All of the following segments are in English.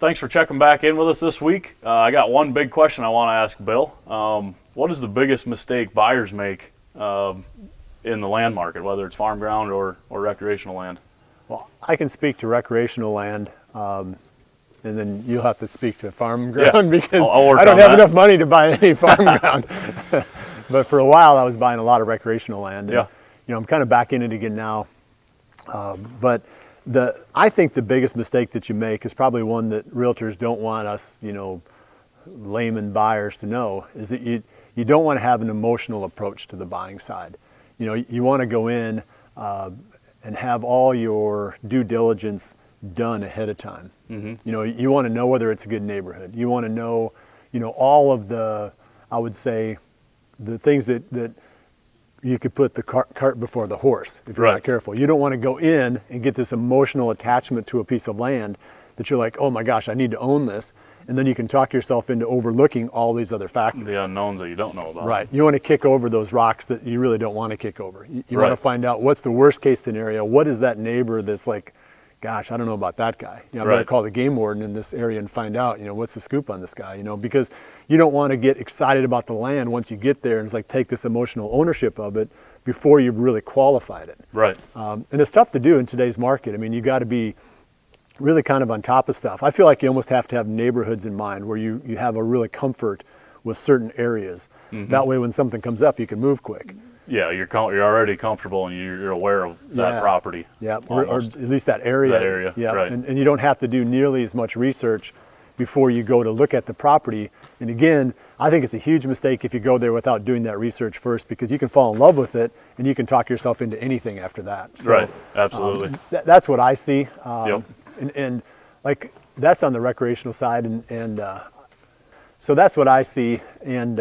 thanks for checking back in with us this week. I got one big question I want to ask Bill. What is the biggest mistake buyers make in the land market, whether it's farm ground or recreational land? Well, I can speak to recreational land, and then you'll have to speak to farm ground because I don't have enough money to buy any farm ground. But for a while, I was buying a lot of recreational land. And, I'm kind of back in it again now. But I think the biggest mistake that you make is probably one that realtors don't want us, layman buyers to know, is that you don't want to have an emotional approach to the buying side. You want to go in and have all your due diligence done ahead of time. You want to know whether it's a good neighborhood. You want to know, all of the, I would say, the things that you could put the cart before the horse if you're not careful. You don't want to go in and get this emotional attachment to a piece of land that you're like, oh my gosh, I need to own this. And then you can talk yourself into overlooking all these other factors. The unknowns that you don't know about. Right. You want to kick over those rocks that you really don't want to kick over. You want to find out what's the worst case scenario. What is that neighbor that's like, gosh, I don't know about that guy. I better call the game warden in this area and find out, what's the scoop on this guy, because you don't want to get excited about the land once you get there and it's like take this emotional ownership of it before you've really qualified it. Right. And it's tough to do in today's market. I mean, you got to be really kind of on top of stuff. I feel like you almost have to have neighborhoods in mind where you have a really comfort with certain areas. That way when something comes up, you can move quick. Yeah, you're already comfortable and you're aware of that property. Yeah, or at least that area. That area, yeah. Right. And you don't have to do nearly as much research before you go to look at the property. And again, I think it's a huge mistake if you go there without doing that research first, because you can fall in love with it and you can talk yourself into anything after that. So, right, absolutely. That's what I see. And like that's on the recreational side, and so that's what I see. And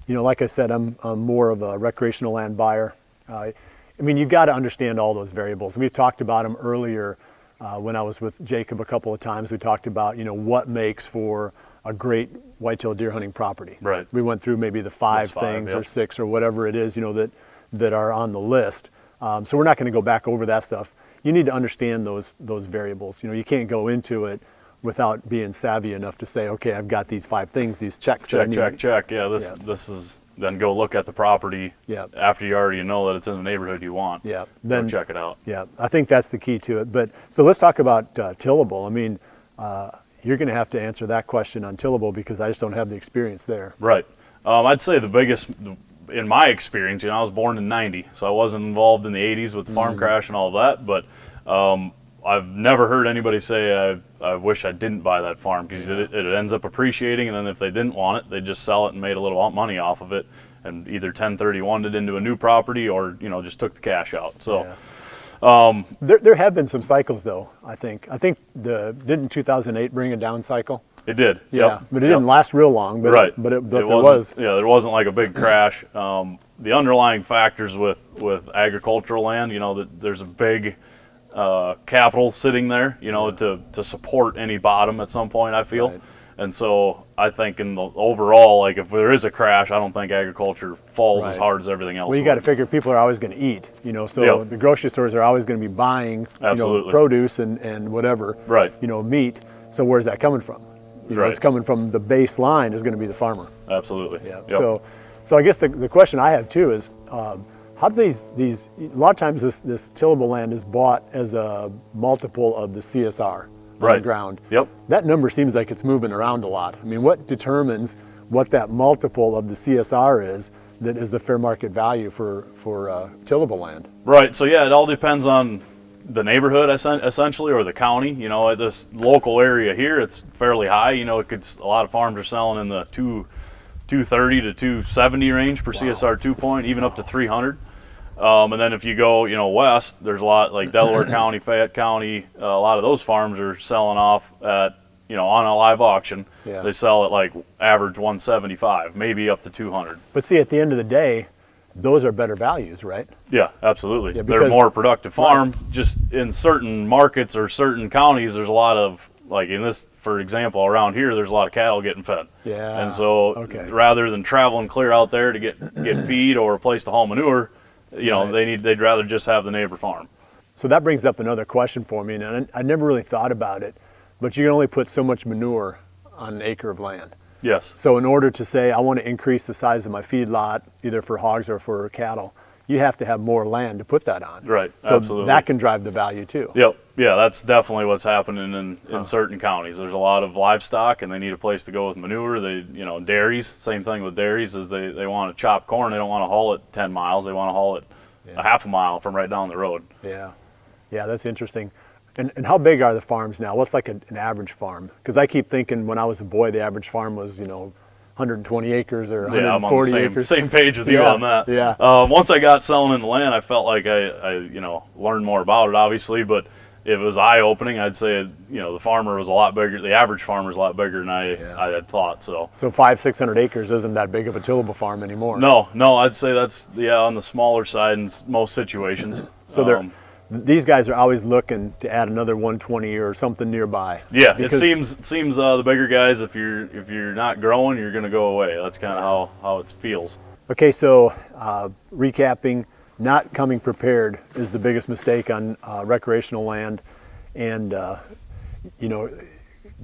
like I said, I'm more of a recreational land buyer. I mean, you've got to understand all those variables. We've talked about them earlier when I was with Jacob a couple of times. We talked about, what makes for a great whitetail deer hunting property. Right. We went through maybe the five things or six or whatever it is, that are on the list. So we're not going to go back over that stuff. You need to understand those variables. You can't go into it without being savvy enough to say, okay, I've got these 5 things, these checks. Check. Yeah, this is, then go look at the property after you already know that it's in the neighborhood you want. Yeah. Then check it out. Yeah, I think that's the key to it. But so let's talk about tillable. I mean, you're going to have to answer that question on tillable because I just don't have the experience there. Right. I'd say the biggest, in my experience, I was born in '90, so I wasn't involved in the '80s with the farm crash and all that, but I've never heard anybody say I wish I didn't buy that farm, because it ends up appreciating, and then if they didn't want it, they just sell it and made a little money off of it, and either 1031'd it into a new property or just took the cash out. So there have been some cycles though. I think didn't 2008 bring a down cycle? It did. Yeah, but it didn't last real long. But but there was. Yeah, there wasn't like a big crash. The underlying factors with agricultural land, that there's a big capital sitting there, to support any bottom at some point, I feel. Right. And so I think in the overall, like if there is a crash, I don't think agriculture falls as hard as everything else. Well, you got to figure people are always going to eat, so the grocery stores are always going to be buying produce and whatever, meat. So where's that coming from? It's coming from the baseline is going to be the farmer. Absolutely. Yeah. Yep. So I guess the question I have too is, how do these a lot of times this tillable land is bought as a multiple of the CSR on the ground. Yep. That number seems like it's moving around a lot. I mean, what determines what that multiple of the CSR is that is the fair market value for tillable land? Right. So yeah, it all depends on the neighborhood essentially, or the county. This local area here, it's fairly high. A lot of farms are selling in the 230 to 270 range per CSR 2 point, even up to 300. And then if you go, west, there's a lot like Delaware County, Fayette County. A lot of those farms are selling off at, on a live auction. Yeah. They sell at like average 175, maybe up to 200. But see, at the end of the day, those are better values, right? Yeah, absolutely. Yeah, they're more productive farm. Just in certain markets or certain counties, there's a lot of, like in this, for example, around here, there's a lot of cattle getting fed. Yeah. And so rather than traveling clear out there to get feed or a place to haul manure, they'd rather just have the neighbor farm. So that brings up another question for me, and I never really thought about it. but you can only put so much manure on an acre of land. Yes. So in order to say I want to increase the size of my feedlot, either for hogs or for cattle, you have to have more land to put that on. Right. So absolutely. that can drive the value too. Yep. Yeah, that's definitely what's happening in certain counties. There's a lot of livestock, and they need a place to go with manure. They, dairies. Same thing with dairies, is they want to chop corn. They don't want to haul it 10 miles. They want to haul it a half a mile from right down the road. Yeah. Yeah, that's interesting. And how big are the farms now? What's like an average farm? Because I keep thinking when I was a boy, the average farm was 120 acres or 140 I'm on the acres. same page with you on that. Yeah. Once I got selling in the land, I felt like I learned more about it, obviously, but it was eye-opening. I'd say, the farmer was a lot bigger. The average farmer was a lot bigger than I had thought. So 500-600 acres isn't that big of a tillable farm anymore. No, I'd say that's on the smaller side in most situations. So these guys are always looking to add another 120 or something nearby. Yeah, it seems the bigger guys, if you're not growing, you're going to go away. That's kind of how it feels. Okay, so recapping, not coming prepared is the biggest mistake on recreational land, and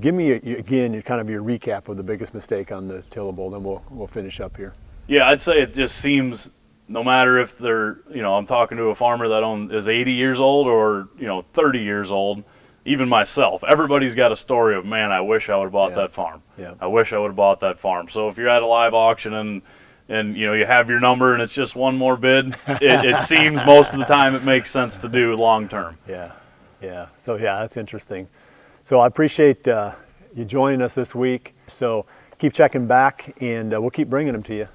give me again kind of your recap of the biggest mistake on the tillable, then we'll finish up here. Yeah, I'd say it just seems, no matter if they're, I'm talking to a farmer that is 80 years old or 30 years old, even myself, everybody's got a story of, man, I wish I would have bought that farm. Yeah. I wish I would have bought that farm. So if you're at a live auction and you have your number and it's just one more bid, it seems most of the time it makes sense to do long term. Yeah. So that's interesting. So I appreciate you joining us this week. So keep checking back, and we'll keep bringing them to you.